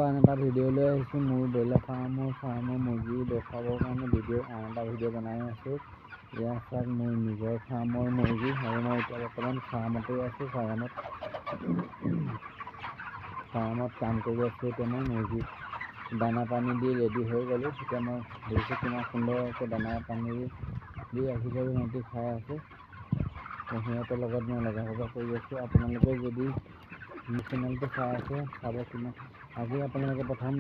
আন এটা ভিডিঅ' লৈ আহিছোঁ মোৰ ব্ৰইলাৰ ফাৰ্মৰ মুৰ্গী দেখাবৰ কাৰণে আন এটা ভিডিঅ' বনাই আছোঁ। এয়া চাওক মোৰ নিজৰ ফাৰ্মৰ মুৰ্গী আৰু মই এতিয়া বৰ্তমান ফাৰ্মতেই আছোঁ। ফাৰ্মত কাম কৰি আছোঁ। এতিয়া মই মুৰ্গী দানা পানী দি ৰেডি হৈ গ'লোঁ। এতিয়া মই দেখিছোঁ কিমান সুন্দৰকৈ দানা পানী দি আহিবলৈ সিহঁতি খাই আছে। সিহঁতৰ লগত মই লগা কৰি আছোঁ। আপোনালোকে যদি মোৰ চেনেলটো চাই আছে চাব কিমান আজি আপোনালোকে প্ৰথম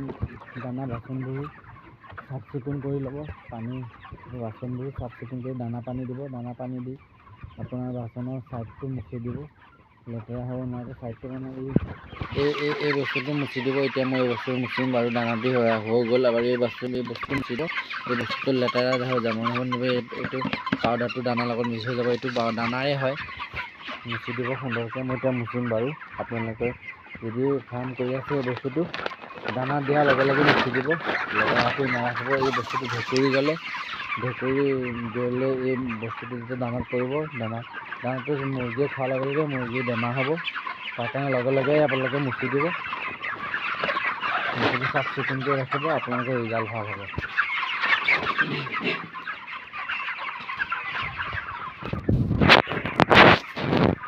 দানা বাচনবোৰ চাফ চিকুণ কৰি ল'ব। পানী বাচনবোৰ চাফ চিকুণ কৰি দানা পানী দিব। দানা পানী দি আপোনাৰ বাচনৰ ছাইডটো মুচি দিব। লেতেৰা হ'ব নোৱাৰে ছাইডটো মানে এই বস্তুটো মুচি দিব। এতিয়া মই এই বস্তু মুচিম বাৰু। দানা দি হৈ গ'ল আৰু এই বস্তু মুচিব। এই বস্তুটো লেতেৰা হৈ যাব নহ'ব। এইটো পাউডাৰটো দানাৰ লগত মিক্স হৈ যাব। এইটো দানাৰে হয়। মুচি দিব সুন্দৰকৈ। মই এতিয়া মুচিম বাৰু। আপোনালোকে যদি ফাৰ্ম কৰি আছে এই বস্তুটো দানা দিয়াৰ লগে লগে মুচি দিব। লেতেৰাটো নাৰাখিব। এই বস্তুটো ভেঁকুৰি গ'লে এই বস্তুটো যেতিয়া দানাত পৰিব দানাটো মুৰ্গীয়ে খোৱাৰ লগে লগে মুৰ্গীৰ বেমাৰ হ'ব। তাৰ কাৰণে লগে লগে আপোনালোকে মুচি দিব। মুচিটো চাফ চিকুণকৈ ৰাখিব। আপোনালোকৰ ৰিজাল্ট ভাল হ'ব।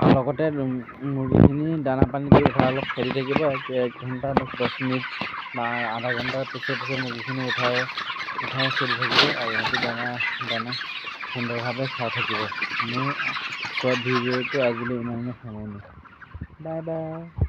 আৰু লগতে মুৰ্গীখিনি দানা পানী দি অলপ খেলি থাকিব। 1 ঘণ্টা 10 মিনিট বা আধা ঘণ্টাৰ পিছে মুৰ্গীখিনি উঠাই খেলি থাকিব আৰু সিহঁতি দানা সুন্দৰভাৱে খাই থাকিব। মোৰ ভিডিঅ'টো আজিলৈ ইমানে সামৰণি। Bye bye.